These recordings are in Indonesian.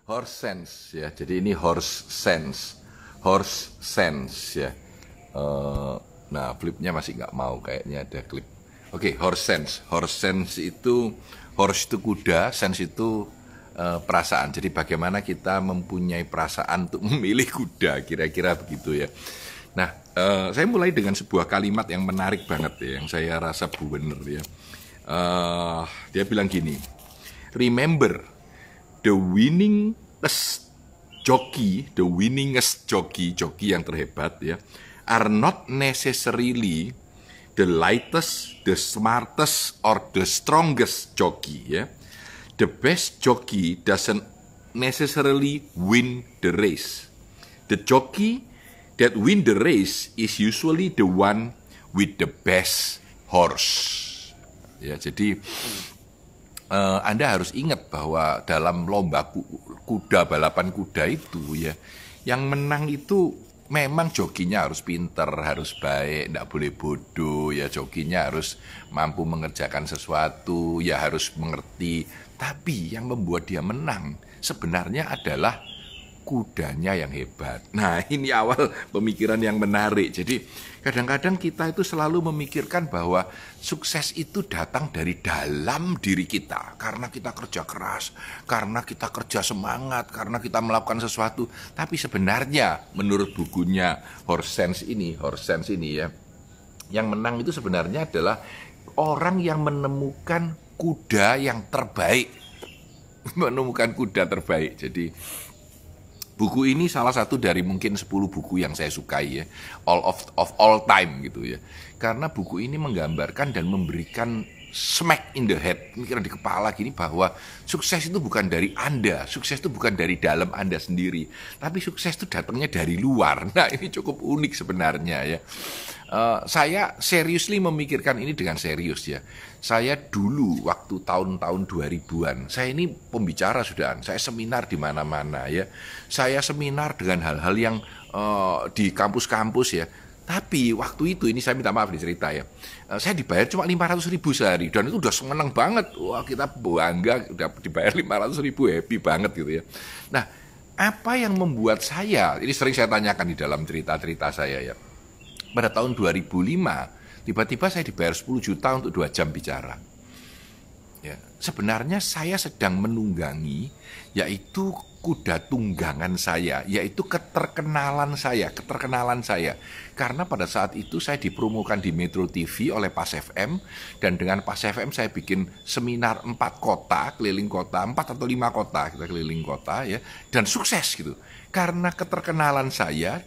Horse sense ya. Jadi ini horse sense ya. Nah flipnya masih nggak mau, kayaknya ada klip. Oke, horse sense. Horse sense itu, horse itu kuda, sense itu perasaan. Jadi bagaimana kita mempunyai perasaan untuk memilih kuda, kira-kira begitu ya. Nah, saya mulai dengan sebuah kalimat yang menarik banget ya, yang saya rasa bener ya. Dia bilang gini, remember, the winningest jockey yang terhebat ya, are not necessarily the lightest, the smartest, or the strongest jockey ya. The best jockey doesn't necessarily win the race. The jockey that win the race is usually the one with the best horse. Ya, jadi Anda harus ingat bahwa dalam lomba kuda, balapan kuda itu ya, yang menang itu memang jokinya harus pinter, harus baik, tidak boleh bodoh ya, jokinya harus mampu mengerjakan sesuatu, ya harus mengerti. Tapi yang membuat dia menang sebenarnya adalah kudanya yang hebat. Nah, ini awal pemikiran yang menarik. Jadi kadang-kadang kita itu selalu memikirkan bahwa sukses itu datang dari dalam diri kita, karena kita kerja keras, karena kita kerja semangat, karena kita melakukan sesuatu. Tapi sebenarnya menurut bukunya Horse Sense ini ya, yang menang itu sebenarnya adalah orang yang menemukan kuda yang terbaik. Menemukan kuda terbaik. Jadi buku ini salah satu dari mungkin 10 buku yang saya sukai ya, of all time gitu ya. Karena buku ini menggambarkan dan memberikan smack in the head, pikiran di kepala gini, bahwa sukses itu bukan dari Anda, sukses itu bukan dari dalam Anda sendiri, tapi sukses itu datangnya dari luar. Nah, ini cukup unik sebenarnya ya. Saya seriously memikirkan ini dengan serius ya. Saya dulu waktu tahun-tahun 2000-an, saya ini pembicara sudah, saya seminar di mana-mana ya. Saya seminar dengan hal-hal yang di kampus-kampus ya. Tapi waktu itu, ini saya minta maaf dicerita ya, saya dibayar cuma 500.000 sehari, dan itu udah seneng banget. Wah, kita bangga udah dibayar 500.000, happy banget gitu ya. Nah, apa yang membuat saya, ini sering saya tanyakan di dalam cerita-cerita saya ya, pada tahun 2005 tiba-tiba saya dibayar 10 juta untuk 2 jam bicara ya. Sebenarnya saya sedang menunggangi, yaitu kuda tunggangan saya, yaitu keterkenalan saya. Karena pada saat itu saya dipromokan di Metro TV oleh Pas FM, dan dengan Pas FM saya bikin seminar 4 kota, keliling kota, 4 atau 5 kota, kita keliling kota ya, dan sukses gitu. Karena keterkenalan saya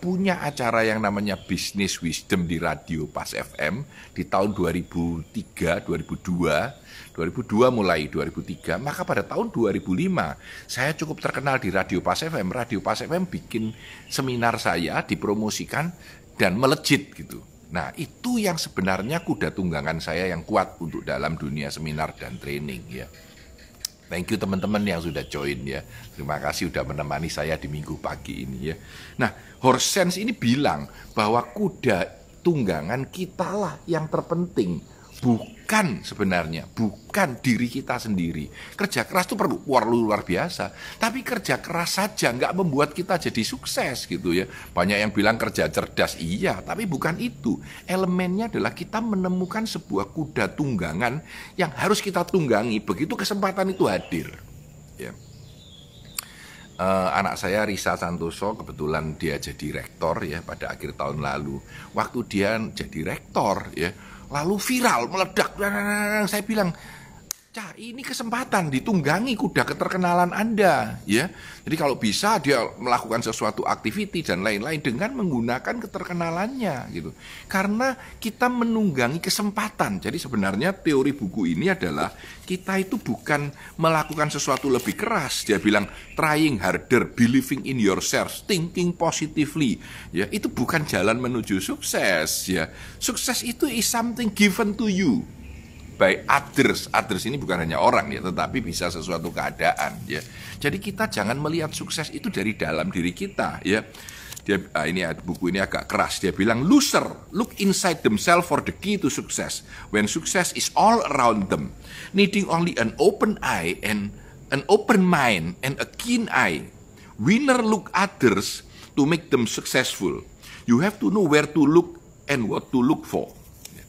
punya acara yang namanya Business Wisdom di radio Pas FM di tahun 2003, 2002 mulai 2003. Maka pada tahun 2005 saya cukup terkenal di radio Pas FM. Radio Pas FM bikin seminar saya, dipromosikan dan melejit gitu. Nah, itu yang sebenarnya kuda tunggangan saya yang kuat untuk dalam dunia seminar dan training ya. Thank you teman-teman yang sudah join ya. Terima kasih sudah menemani saya di minggu pagi ini ya. Nah, Horse Sense ini bilang bahwa kuda tunggangan kitalah yang terpenting. Bukan diri kita sendiri. Kerja keras itu perlu luar biasa. Tapi kerja keras saja nggak membuat kita jadi sukses gitu ya. Banyak yang bilang kerja cerdas, iya, tapi bukan itu. Elemennya adalah kita menemukan sebuah kuda tunggangan yang harus kita tunggangi begitu kesempatan itu hadir. Ya. Anak saya Risa Santoso, kebetulan dia jadi rektor ya pada akhir tahun lalu. Waktu dia jadi rektor ya, lalu viral, meledak. Saya bilang, Cah, ini kesempatan ditunggangi kuda keterkenalan Anda, ya. Jadi kalau bisa dia melakukan sesuatu aktiviti dan lain-lain dengan menggunakan keterkenalannya, gitu. Karena kita menunggangi kesempatan. Jadi sebenarnya teori buku ini adalah kita itu bukan melakukan sesuatu lebih keras. Dia bilang trying harder, believing in yourself, thinking positively. Ya, itu bukan jalan menuju sukses. Ya, sukses itu is something given to you by others. Others ini bukan hanya orang ya, tetapi bisa sesuatu keadaan ya. Jadi kita jangan melihat sukses itu dari dalam diri kita ya. Dia ini buku ini agak keras. Dia bilang loser look inside themselves for the key to success. When success is all around them, needing only an open eye and an open mind and a keen eye. Winner look others to make them successful. You have to know where to look and what to look for.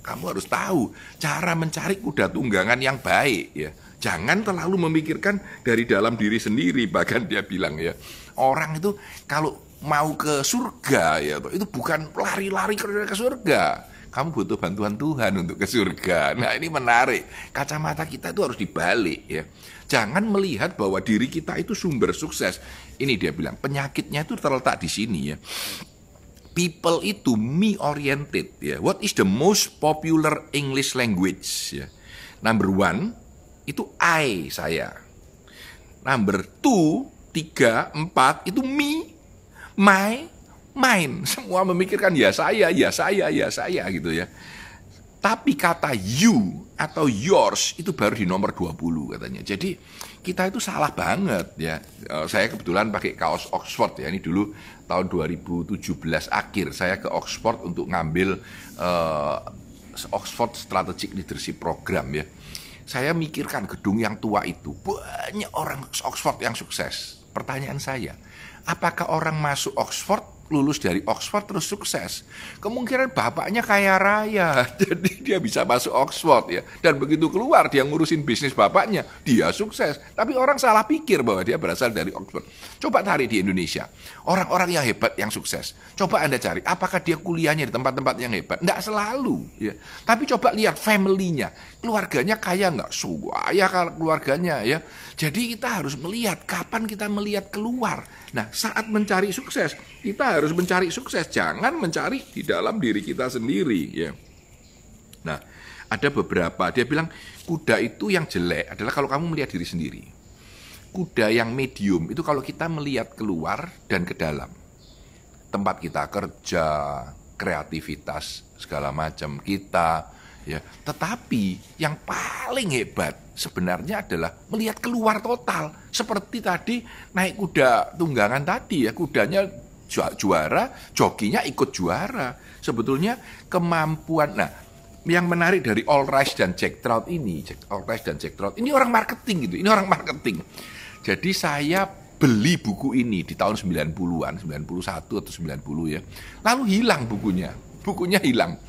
Kamu harus tahu cara mencari kuda tunggangan yang baik ya. Jangan terlalu memikirkan dari dalam diri sendiri. Bahkan dia bilang ya, orang itu kalau mau ke surga ya, itu bukan lari-lari ke surga. Kamu butuh bantuan Tuhan untuk ke surga. Nah ini menarik. Kacamata kita itu harus dibalik ya. Jangan melihat bahwa diri kita itu sumber sukses. Ini dia bilang, penyakitnya itu terletak di sini ya. People itu me oriented ya. What is the most popular English language ya? Number 1 itu I saya. Number 2, 3, 4 itu me, my, mine. Semua memikirkan ya saya gitu ya. Tapi kata you atau yours itu baru di nomor 20 katanya. Jadi kita itu salah banget ya. Saya kebetulan pakai kaos Oxford ya. Ini dulu tahun 2017 akhir saya ke Oxford untuk ngambil Oxford Strategic Leadership Program ya. Saya mikirkan gedung yang tua itu banyak orang Oxford yang sukses. Pertanyaan saya, apakah orang masuk Oxford, lulus dari Oxford terus sukses? Kemungkinan bapaknya kaya raya, jadi dia bisa masuk Oxford ya. Dan begitu keluar dia ngurusin bisnis bapaknya, dia sukses. Tapi orang salah pikir bahwa dia berasal dari Oxford. Coba cari di Indonesia, orang-orang yang hebat yang sukses. Coba Anda cari, apakah dia kuliahnya di tempat-tempat yang hebat? Nggak selalu ya. Tapi coba lihat family-nya, keluarganya kaya nggak? Kaya keluarganya ya. Jadi kita harus melihat kapan kita melihat keluar. Nah, saat mencari sukses, kita harus mencari sukses, jangan mencari di dalam diri kita sendiri ya. Nah, ada beberapa, dia bilang kuda itu yang jelek adalah kalau kamu melihat diri sendiri. Kuda yang medium itu kalau kita melihat keluar dan ke dalam. Tempat kita kerja, kreativitas, segala macam kita ya. Tetapi yang paling hebat sebenarnya adalah melihat keluar total. Seperti tadi naik kuda tunggangan tadi ya, kudanya juara, jokinya ikut juara. Sebetulnya kemampuan, nah yang menarik dari All Rice dan Jack Trout ini, ini orang marketing gitu, ini orang marketing. Jadi saya beli buku ini di tahun 90-an, 91 atau 90 ya. Lalu hilang bukunya hilang.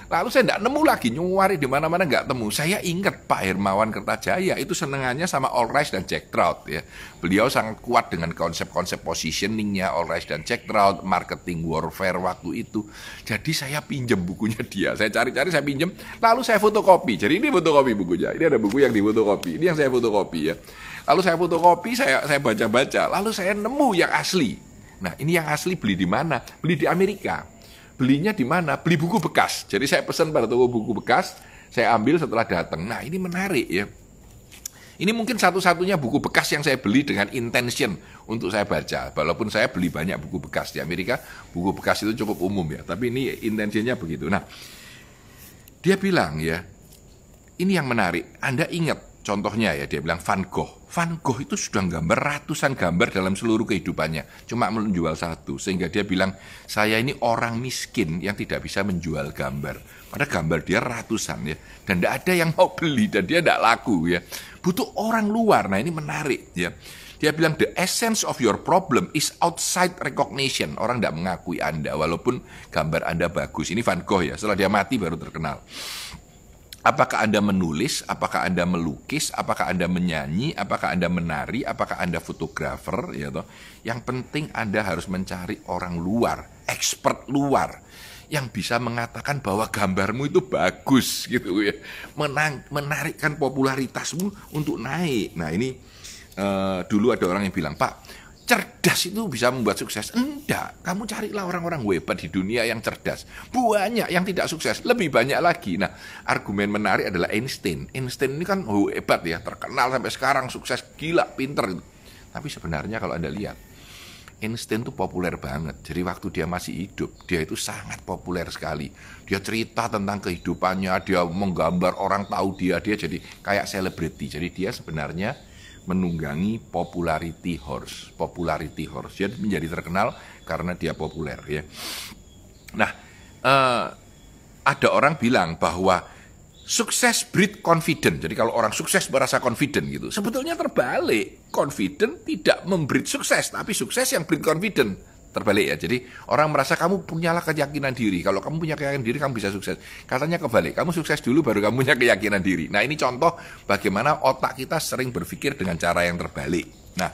Lalu saya tidak nemu lagi, nyuari di mana-mana nggak temu. Saya ingat Pak Hermawan Kertajaya itu senengannya sama All Rice dan Jack Trout ya. Beliau sangat kuat dengan konsep-konsep positioningnya All Rice dan Jack Trout, marketing warfare waktu itu. Jadi saya pinjam bukunya dia. Saya cari-cari, saya pinjam. Lalu saya fotokopi. Jadi ini fotokopi bukunya. Ini ada buku yang difotokopi. Ini yang saya fotokopi ya. Lalu saya fotokopi, saya baca-baca. Lalu saya nemu yang asli. Nah ini yang asli beli di mana? Beli di Amerika. Belinya di mana? Beli buku bekas. Jadi saya pesan pada toko buku bekas, saya ambil setelah datang. Nah ini menarik ya. Ini mungkin satu-satunya buku bekas yang saya beli dengan intention untuk saya baca. Walaupun saya beli banyak buku bekas di Amerika, buku bekas itu cukup umum ya. Tapi ini intensinya begitu. Nah, dia bilang ya, ini yang menarik. Anda ingat contohnya ya, dia bilang Van Gogh. Van Gogh itu sudah gambar ratusan gambar dalam seluruh kehidupannya, cuma menjual satu. Sehingga dia bilang, saya ini orang miskin yang tidak bisa menjual gambar. Padahal gambar dia ratusan ya, dan tidak ada yang mau beli dan dia tidak laku ya. Butuh orang luar. Nah ini menarik ya. Dia bilang the essence of your problem is outside recognition. Orang tidak mengakui Anda walaupun gambar Anda bagus. Ini Van Gogh ya. Setelah dia mati baru terkenal. Apakah Anda menulis, apakah Anda melukis, apakah Anda menyanyi, apakah Anda menari, apakah Anda fotografer, ya toh? Yang penting Anda harus mencari orang luar, expert luar, yang bisa mengatakan bahwa gambarmu itu bagus, gitu ya, menarikkan popularitasmu untuk naik. Nah ini dulu ada orang yang bilang, Pak, cerdas itu bisa membuat sukses. Enggak, kamu carilah orang-orang hebat di dunia yang cerdas. Banyak yang tidak sukses, lebih banyak lagi. Nah, argumen menarik adalah Einstein. Einstein ini kan hebat ya, terkenal sampai sekarang, sukses, gila, pinter. Tapi sebenarnya kalau Anda lihat, Einstein itu populer banget. Jadi waktu dia masih hidup, dia itu sangat populer sekali. Dia cerita tentang kehidupannya, dia menggambar orang tahu dia jadi kayak selebriti. Jadi dia sebenarnya menunggangi popularity horse. Dia menjadi terkenal karena dia populer ya. Nah, ada orang bilang bahwa Sukses breed confident. Jadi kalau orang sukses merasa confident gitu. Sebetulnya terbalik. Confident tidak membreed sukses, tapi sukses yang breed confident. Terbalik ya. Jadi orang merasa kamu punyalah keyakinan diri. Kalau kamu punya keyakinan diri, kamu bisa sukses. Katanya kebalik. Kamu sukses dulu baru kamu punya keyakinan diri. Nah, ini contoh bagaimana otak kita sering berpikir dengan cara yang terbalik. Nah,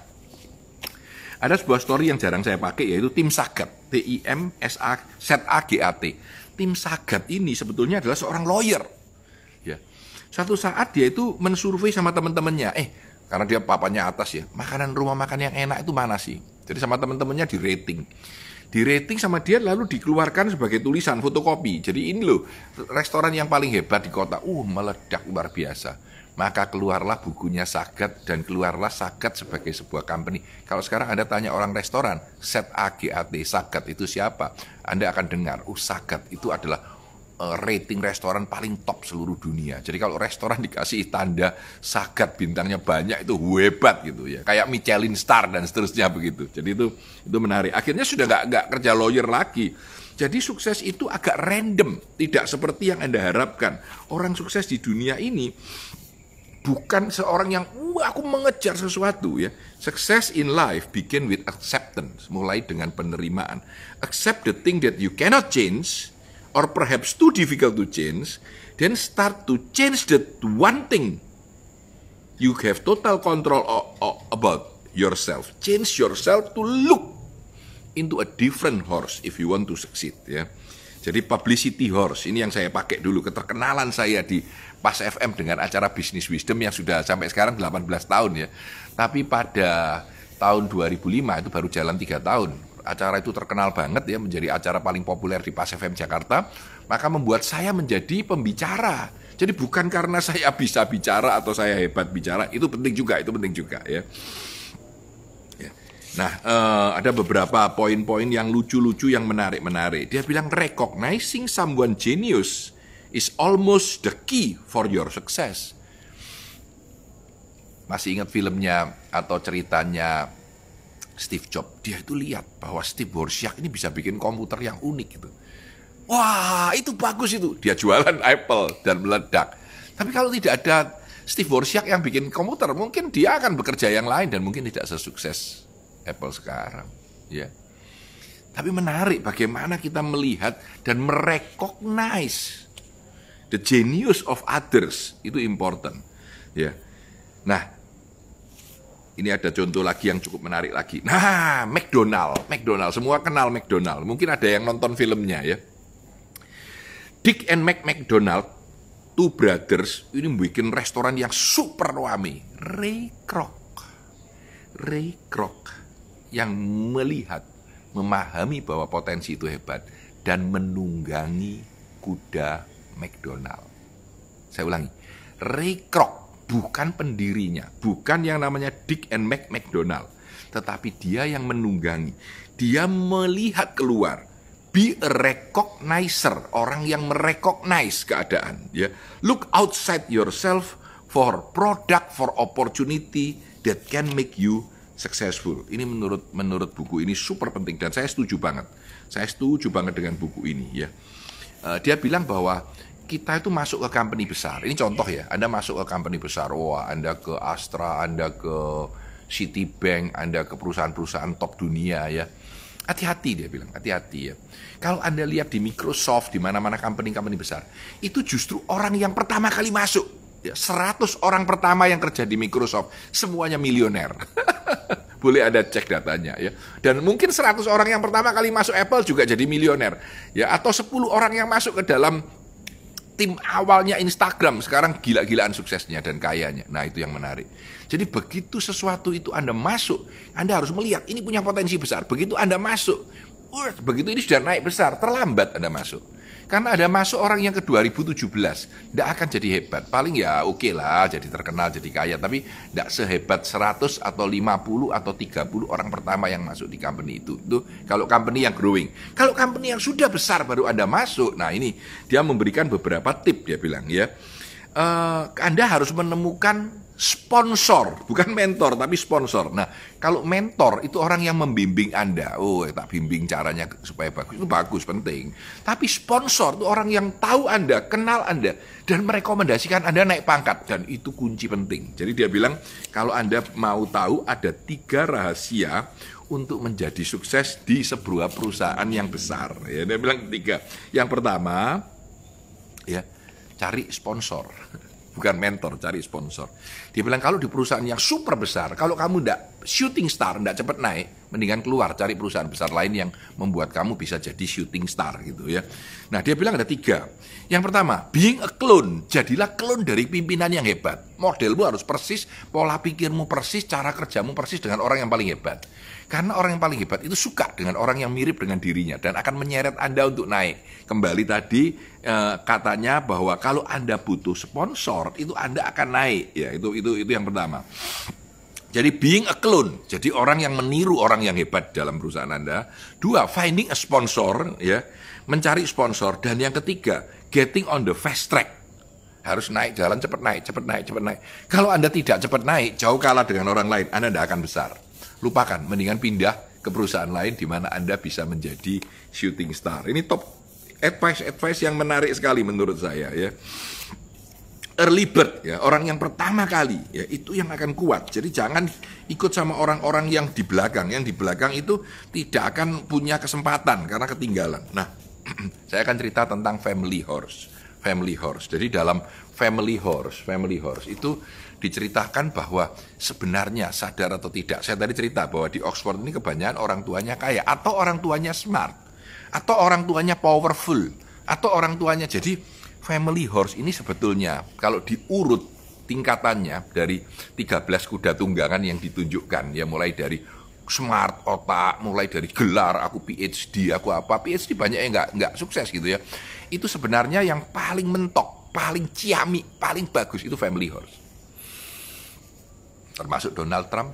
ada sebuah story yang jarang saya pakai, yaitu tim Sagat. TIMSAZAGAT. Tim Sagat ini sebetulnya adalah seorang lawyer. Ya. Suatu saat dia itu mensurvei sama teman-temannya, karena dia papanya atas ya, makanan rumah makan yang enak itu mana sih? Jadi sama teman-temannya di rating sama dia, lalu dikeluarkan sebagai tulisan fotokopi. Jadi ini loh restoran yang paling hebat di kota, meledak luar biasa. Maka keluarlah bukunya Sagat dan keluarlah Sagat sebagai sebuah company. Kalau sekarang Anda tanya orang restoran, ZAGAT, Sagat itu siapa? Anda akan dengar, Sagat itu adalah rating restoran paling top seluruh dunia. Jadi kalau restoran dikasih tanda Sagat bintangnya banyak itu hebat gitu ya. Kayak Michelin star dan seterusnya begitu. Jadi itu menarik. Akhirnya sudah nggak kerja lawyer lagi. Jadi sukses itu agak random, tidak seperti yang Anda harapkan. Orang sukses di dunia ini bukan seorang yang aku mengejar sesuatu ya. Success in life begin with acceptance, mulai dengan penerimaan. Accept the thing that you cannot change or perhaps too difficult to change, then start to change that one thing you have total control about yourself. Change yourself to look into a different horse if you want to succeed ya. Jadi publicity horse ini yang saya pakai dulu, keterkenalan saya di Pas FM dengan acara Business Wisdom yang sudah sampai sekarang 18 tahun ya. Tapi pada tahun 2005 itu baru jalan 3 tahun. Acara itu terkenal banget ya, menjadi acara paling populer di Pas FM Jakarta, maka membuat saya menjadi pembicara. Jadi bukan karena saya bisa bicara atau saya hebat bicara, itu penting juga ya. Nah, ada beberapa poin-poin yang lucu-lucu, yang menarik. Dia bilang recognizing someone genius is almost the key for your success. Masih ingat filmnya atau ceritanya Steve Jobs? Dia itu lihat bahwa Steve Wozniak ini bisa bikin komputer yang unik gitu. Wah, itu bagus itu. Dia jualan Apple dan meledak. Tapi kalau tidak ada Steve Wozniak yang bikin komputer, mungkin dia akan bekerja yang lain dan mungkin tidak sesukses Apple sekarang, ya. Tapi menarik bagaimana kita melihat dan merecognize the genius of others, itu important, ya. Nah, ini ada contoh lagi yang cukup menarik lagi. Nah, McDonald, semua kenal McDonald. Mungkin ada yang nonton filmnya ya. Dick and McDonald, two brothers, ini bikin restoran yang super rame. Ray Kroc yang melihat, memahami bahwa potensi itu hebat dan menunggangi kuda McDonald. Saya ulangi, Ray Kroc bukan pendirinya, bukan yang namanya Dick and McDonald, tetapi dia yang menunggangi. Dia melihat keluar, be a recognizer, orang yang merecognize keadaan. Ya, look outside yourself for product, for opportunity that can make you successful. Ini menurut buku ini super penting dan saya setuju banget. Saya setuju banget dengan buku ini ya. Dia bilang bahwa kita itu masuk ke company besar. Ini contoh ya, Anda masuk ke company besar. Wah, Anda ke Astra, Anda ke Citibank, Anda ke perusahaan-perusahaan top dunia ya. Hati-hati dia bilang, hati-hati ya. Kalau Anda lihat di Microsoft, di mana-mana company-company besar, itu justru orang yang pertama kali masuk. Ya, 100 orang pertama yang kerja di Microsoft, semuanya milioner. Boleh Anda cek datanya ya. Dan mungkin 100 orang yang pertama kali masuk Apple juga jadi milioner. Ya, atau 10 orang yang masuk ke dalam tim awalnya Instagram, sekarang gila-gilaan suksesnya dan kayanya. Nah, itu yang menarik. Jadi begitu sesuatu itu Anda masuk, Anda harus melihat ini punya potensi besar. Begitu Anda masuk, begitu ini sudah naik besar, terlambat Anda masuk. Karena ada masuk orang yang ke 2017, tidak akan jadi hebat. Paling ya oke lah, jadi terkenal, jadi kaya. Tapi tidak sehebat 100 atau 50 atau 30 orang pertama yang masuk di company itu. Itu kalau company yang growing. Kalau company yang sudah besar baru Anda masuk. Nah, ini dia memberikan beberapa tip, dia bilang ya. Anda harus menemukan sponsor, bukan mentor tapi sponsor. Nah, kalau mentor itu orang yang membimbing Anda. Oh, tak bimbing caranya supaya bagus. Itu bagus, penting. Tapi sponsor itu orang yang tahu Anda, kenal Anda, dan merekomendasikan Anda naik pangkat. Dan itu kunci penting. Jadi dia bilang, kalau Anda mau tahu ada 3 rahasia untuk menjadi sukses di sebuah perusahaan yang besar. Ya, dia bilang 3. Yang pertama, ya, cari sponsor. Bukan mentor, cari sponsor. Dia bilang kalau di perusahaan yang super besar, kalau kamu ndak shooting star, ndak cepat naik, mendingan keluar cari perusahaan besar lain yang membuat kamu bisa jadi shooting star gitu ya. Nah, dia bilang ada 3. Yang pertama, being a clone. Jadilah clone dari pimpinan yang hebat. Modelmu harus persis, pola pikirmu persis, cara kerjamu persis dengan orang yang paling hebat. Karena orang yang paling hebat itu suka dengan orang yang mirip dengan dirinya dan akan menyeret Anda untuk naik. Kembali tadi katanya bahwa kalau Anda butuh sponsor itu Anda akan naik. Ya, itu yang pertama. Jadi being a clone, jadi orang yang meniru orang yang hebat dalam perusahaan Anda. 2, finding a sponsor, ya, mencari sponsor. Dan yang ketiga, getting on the fast track. Harus naik jalan cepat naik. Kalau Anda tidak cepat naik, jauh kalah dengan orang lain, Anda tidak akan besar. Lupakan, mendingan pindah ke perusahaan lain di mana Anda bisa menjadi shooting star. Ini top advice yang menarik sekali menurut saya ya. Early bird ya, orang yang pertama kali ya itu yang akan kuat. Jadi jangan ikut sama orang-orang yang di belakang. Yang di belakang itu tidak akan punya kesempatan karena ketinggalan. Nah, saya akan cerita tentang family horse. Jadi dalam family horse itu diceritakan bahwa sebenarnya sadar atau tidak, saya tadi cerita bahwa di Oxford ini kebanyakan orang tuanya kaya, atau orang tuanya smart, atau orang tuanya powerful, atau orang tuanya. Jadi family horse ini sebetulnya kalau diurut tingkatannya dari 13 kuda tunggangan yang ditunjukkan, ya mulai dari smart otak, mulai dari gelar, aku PhD, aku apa, PhD banyak yang nggak sukses gitu ya. Itu sebenarnya yang paling mentok, paling ciamik, paling bagus itu family horse. Termasuk Donald Trump,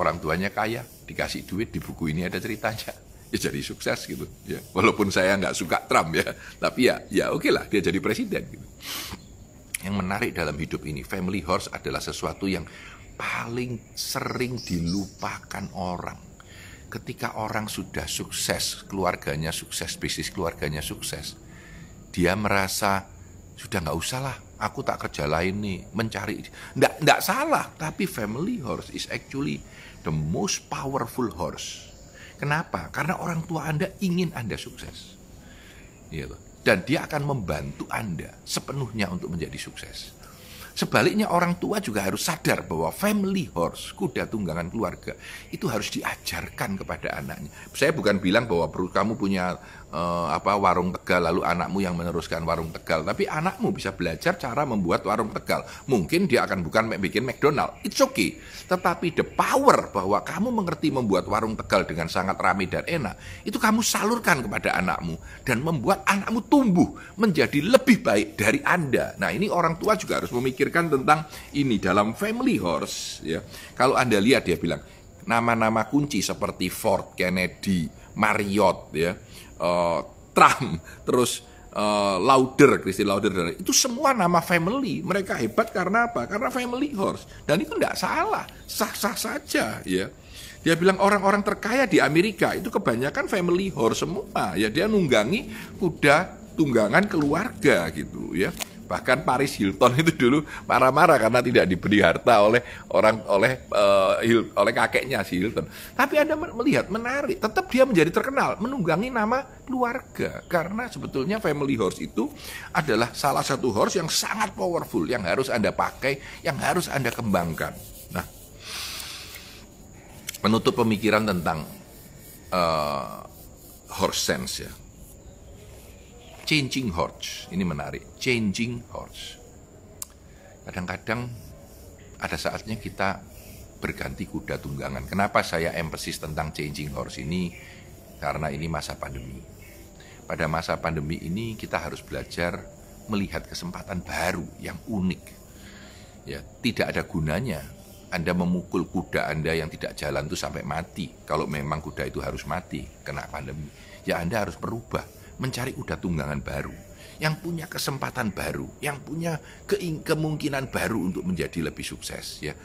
orang tuanya kaya, dikasih duit, di buku ini ada ceritanya, ya jadi sukses gitu. Ya, walaupun saya nggak suka Trump ya, tapi ya oke lah dia jadi presiden gitu. Yang menarik dalam hidup ini, family horse adalah sesuatu yang paling sering dilupakan orang. Ketika orang sudah sukses, keluarganya sukses, bisnis keluarganya sukses, dia merasa sudah nggak usah lah, aku tak kerja lain nih, mencari. Nggak salah, tapi family horse is actually the most powerful horse. Kenapa? Karena orang tua Anda ingin Anda sukses. Gitu. Dan dia akan membantu Anda sepenuhnya untuk menjadi sukses. Sebaliknya orang tua juga harus sadar bahwa family horse, kuda tunggangan keluarga, itu harus diajarkan kepada anaknya. Saya bukan bilang bahwa kamu punya warung Tegal lalu anakmu yang meneruskan warung Tegal, tapi anakmu bisa belajar cara membuat warung Tegal. Mungkin dia akan bukan bikin McDonald, it's okay. Tetapi the power bahwa kamu mengerti membuat warung Tegal dengan sangat ramai dan enak, itu kamu salurkan kepada anakmu dan membuat anakmu tumbuh menjadi lebih baik dari Anda. Nah, ini orang tua juga harus memikirkan tentang ini dalam family horse ya. Kalau Anda lihat dia bilang nama-nama kunci seperti Ford, Kennedy, Marriott ya, Trump, terus Christine Lauder, itu semua nama family. Mereka hebat karena apa? Karena family horse. Dan itu tidak salah, sah-sah saja ya. Dia bilang orang-orang terkaya di Amerika itu kebanyakan family horse semua ya. Dia nunggangi kuda tunggangan keluarga gitu ya. Bahkan Paris Hilton itu dulu marah-marah karena tidak diberi harta oleh kakeknya si Hilton. Tapi Anda melihat menarik, tetap dia menjadi terkenal, menunggangi nama keluarga. Karena sebetulnya family horse itu adalah salah satu horse yang sangat powerful, yang harus Anda pakai, yang harus Anda kembangkan. Nah, menutup pemikiran tentang horse sense ya. Changing horse, ini menarik. Changing horse. Kadang-kadang ada saatnya kita berganti kuda tunggangan. Kenapa saya emphasis tentang changing horse ini? Karena ini masa pandemi. Pada masa pandemi ini kita harus belajar melihat kesempatan baru yang unik. Ya, tidak ada gunanya Anda memukul kuda Anda yang tidak jalan itu sampai mati. Kalau memang kuda itu harus mati kena pandemi, ya Anda harus berubah, mencari kuda tunggangan baru yang punya kesempatan baru, yang punya kemungkinan baru untuk menjadi lebih sukses, ya.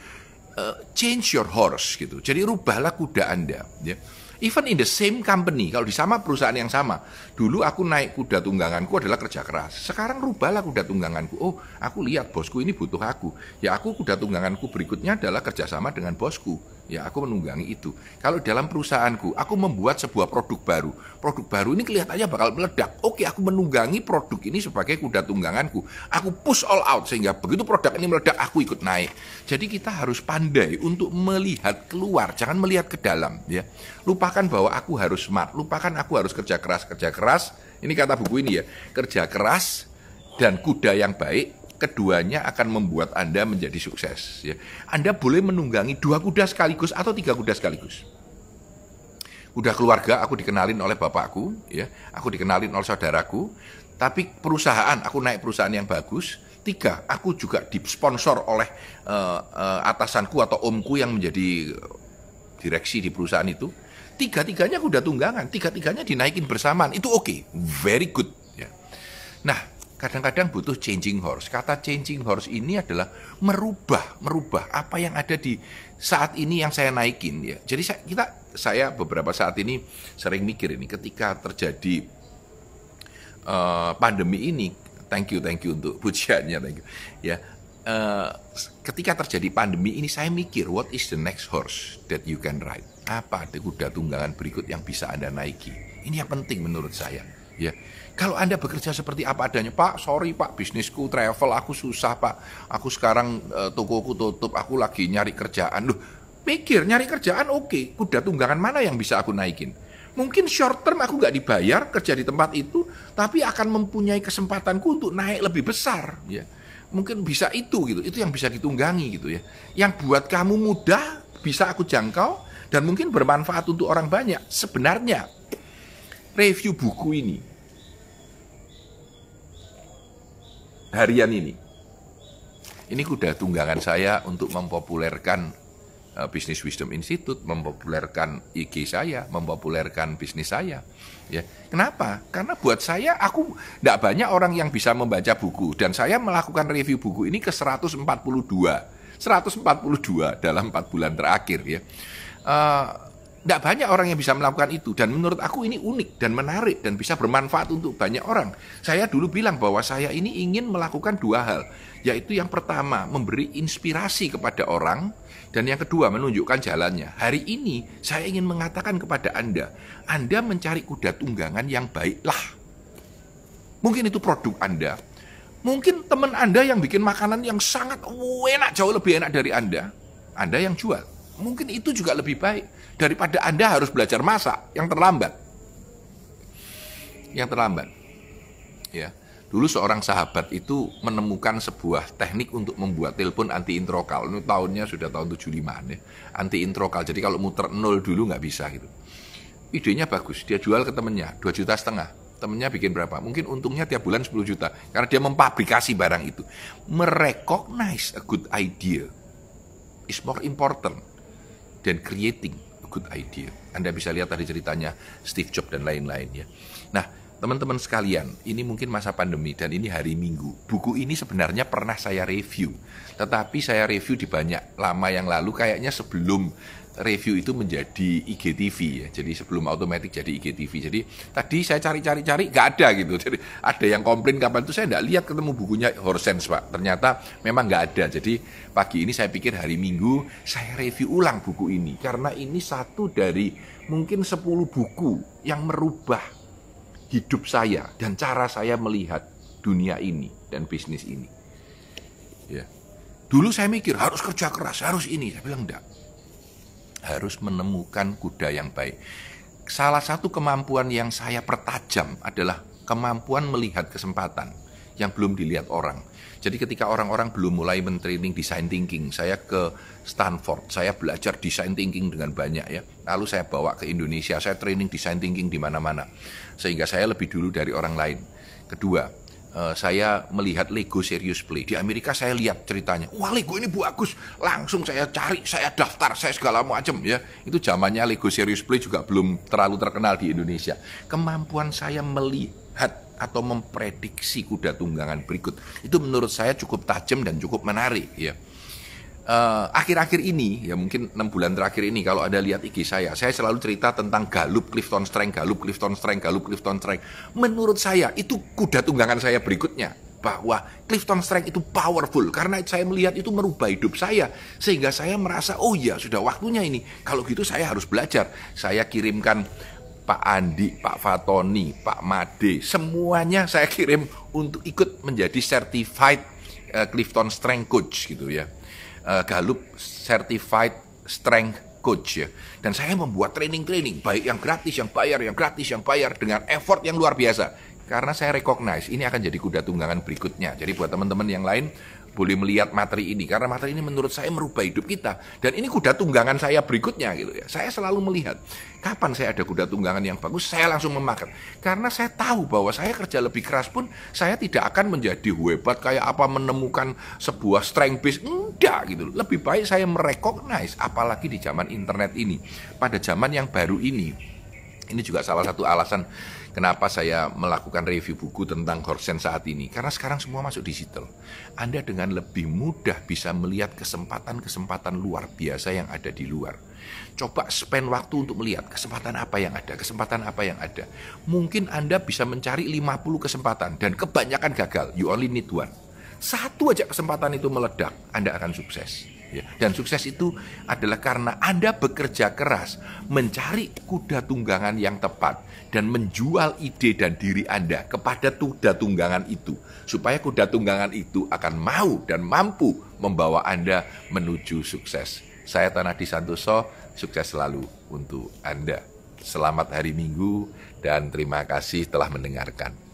Change your horse gitu. Jadi rubahlah kuda Anda, ya. Even in the same company, kalau di sama perusahaan yang sama. Dulu aku naik kuda tungganganku adalah kerja keras. Sekarang rubahlah kuda tungganganku. Oh, aku lihat bosku ini butuh aku. Ya aku kuda tungganganku berikutnya adalah kerjasama dengan bosku. Ya aku menunggangi itu. Kalau dalam perusahaanku, aku membuat sebuah produk baru. Produk baru ini kelihatannya bakal meledak. Oke, aku menunggangi produk ini sebagai kuda tungganganku. Aku push all out sehingga begitu produk ini meledak, aku ikut naik. Jadi kita harus pandai untuk melihat keluar, jangan melihat ke dalam, ya. Lupakan bahwa aku harus smart, lupakan aku harus kerja keras. Kerja keras, ini kata buku ini ya, kerja keras dan kuda yang baik, keduanya akan membuat Anda menjadi sukses, ya. Anda boleh menunggangi 2 kuda sekaligus atau 3 kuda sekaligus. Kuda keluarga aku dikenalin oleh bapakku, ya. Aku dikenalin oleh saudaraku. Tapi perusahaan, aku naik perusahaan yang bagus. 3, aku juga disponsor oleh atasanku atau omku yang menjadi direksi di perusahaan itu. 3-tiganya kuda tunggangan, 3-tiganya dinaikin bersamaan. Itu oke, very good, ya. Nah, kadang-kadang butuh changing horse. Kata changing horse ini adalah merubah apa yang ada di saat ini yang saya naikin, ya. Jadi saya beberapa saat ini sering mikir ini ketika terjadi pandemi ini. Thank you untuk pujiannya, thank you. Ya, ketika terjadi pandemi ini saya mikir, what is the next horse that you can ride? Apa ada kuda tunggangan berikut yang bisa Anda naiki? Ini yang penting menurut saya, ya. Kalau Anda bekerja seperti apa adanya, Pak, sorry Pak, bisnisku travel, aku susah Pak, aku sekarang tokoku tutup, aku lagi nyari kerjaan. Loh, pikir nyari kerjaan oke, kuda tunggangan mana yang bisa aku naikin? Mungkin short term aku nggak dibayar kerja di tempat itu, tapi akan mempunyai kesempatanku untuk naik lebih besar, ya. Mungkin bisa itu gitu, itu yang bisa ditunggangi gitu, ya. Yang buat kamu mudah bisa aku jangkau dan mungkin bermanfaat untuk orang banyak. Sebenarnya review buku ini harian ini kuda tunggangan saya untuk mempopulerkan Business Wisdom Institute, mempopulerkan IG saya, mempopulerkan bisnis saya, ya. Kenapa? Karena buat saya, aku tidak banyak orang yang bisa membaca buku, dan saya melakukan review buku ini ke 142 dalam 4 bulan terakhir, ya. Tidak banyak orang yang bisa melakukan itu, dan menurut aku ini unik dan menarik dan bisa bermanfaat untuk banyak orang. Saya dulu bilang bahwa saya ini ingin melakukan 2 hal, yaitu yang pertama memberi inspirasi kepada orang, dan yang kedua menunjukkan jalannya. Hari ini saya ingin mengatakan kepada Anda mencari kuda tunggangan yang baiklah. Mungkin itu produk Anda, mungkin teman Anda yang bikin makanan yang sangat enak, jauh lebih enak dari Anda yang jual. Mungkin itu juga lebih baik daripada Anda harus belajar masak yang terlambat. Ya. Dulu seorang sahabat itu menemukan sebuah teknik untuk membuat telepon anti introkal. Ini tahunnya sudah tahun 75-an, ya. Anti introkal. Jadi kalau muter 0 dulu nggak bisa gitu. Idenya bagus. Dia jual ke temennya 2,5 juta. Temennya bikin berapa? Mungkin untungnya tiap bulan 10 juta. Karena dia memfabrikasi barang itu. Merecognize a good idea is more important than creating a good idea. Anda bisa lihat tadi ceritanya Steve Jobs dan lain-lain, ya. Nah, teman-teman sekalian, ini mungkin masa pandemi dan ini hari Minggu. Buku ini sebenarnya pernah saya review, tetapi saya review di banyak lama yang lalu, kayaknya sebelum review itu menjadi IGTV, ya. Jadi sebelum Automatic jadi IGTV. Jadi tadi saya cari nggak ada gitu. Jadi ada yang komplain kapan itu, saya nggak lihat ketemu bukunya Horsense, Pak. Ternyata memang nggak ada. Jadi pagi ini saya pikir hari Minggu saya review ulang buku ini, karena ini satu dari mungkin 10 buku yang merubah hidup saya dan cara saya melihat dunia ini dan bisnis ini, ya. Dulu saya mikir harus kerja keras, harus ini. Saya bilang enggak, harus menemukan kuda yang baik. Salah satu kemampuan yang saya pertajam adalah kemampuan melihat kesempatan yang belum dilihat orang. Jadi ketika orang-orang belum mulai men-training design thinking, saya ke Stanford, saya belajar design thinking dengan banyak, ya. Lalu saya bawa ke Indonesia, saya training design thinking di mana-mana, sehingga saya lebih dulu dari orang lain. Kedua, saya melihat Lego Serious Play. Di Amerika saya lihat ceritanya, wah Lego ini bagus, langsung saya cari, saya daftar, saya segala macam, ya. Itu zamannya Lego Serious Play juga belum terlalu terkenal di Indonesia. Kemampuan saya melihat atau memprediksi kuda tunggangan berikut. Itu menurut saya cukup tajam dan cukup menarik ya. Akhir-akhir ini, ya mungkin 6 bulan terakhir ini, kalau Anda lihat IG saya selalu cerita tentang Gallup Clifton Strength, Gallup Clifton Strength, Gallup Clifton Strength. Menurut saya, itu kuda tunggangan saya berikutnya. Bahwa Clifton Strength itu powerful, karena saya melihat itu merubah hidup saya. Sehingga saya merasa, oh ya sudah waktunya ini. Kalau gitu saya harus belajar. Saya kirimkan Pak Andi, Pak Fatoni, Pak Made, semuanya saya kirim untuk ikut menjadi certified Clifton Strength Coach gitu ya. Gallup Certified Strength Coach ya. Dan saya membuat training-training, baik yang gratis, yang bayar, yang gratis, yang bayar, dengan effort yang luar biasa. Karena saya recognize ini akan jadi kuda tunggangan berikutnya. Jadi buat teman-teman yang lain boleh melihat materi ini, karena materi ini menurut saya merubah hidup kita. Dan ini kuda tunggangan saya berikutnya gitu ya. Saya selalu melihat kapan saya ada kuda tunggangan yang bagus, saya langsung memakan. Karena saya tahu bahwa saya kerja lebih keras pun saya tidak akan menjadi hebat kayak apa menemukan sebuah strength base. Enggak gitu. Lebih baik saya merecognize, apalagi di zaman internet ini. Pada zaman yang baru ini juga salah satu alasan kenapa saya melakukan review buku tentang Horsense saat ini. Karena sekarang semua masuk digital. Anda dengan lebih mudah bisa melihat kesempatan-kesempatan luar biasa yang ada di luar. Coba spend waktu untuk melihat kesempatan apa yang ada, kesempatan apa yang ada. Mungkin Anda bisa mencari 50 kesempatan dan kebanyakan gagal. You only need one. Satu aja kesempatan itu meledak, Anda akan sukses. Ya. Dan sukses itu adalah karena Anda bekerja keras mencari kuda tunggangan yang tepat dan menjual ide dan diri Anda kepada kuda tunggangan itu, supaya kuda tunggangan itu akan mau dan mampu membawa Anda menuju sukses. Saya Tanadi Santoso, sukses selalu untuk Anda. Selamat hari Minggu dan terima kasih telah mendengarkan.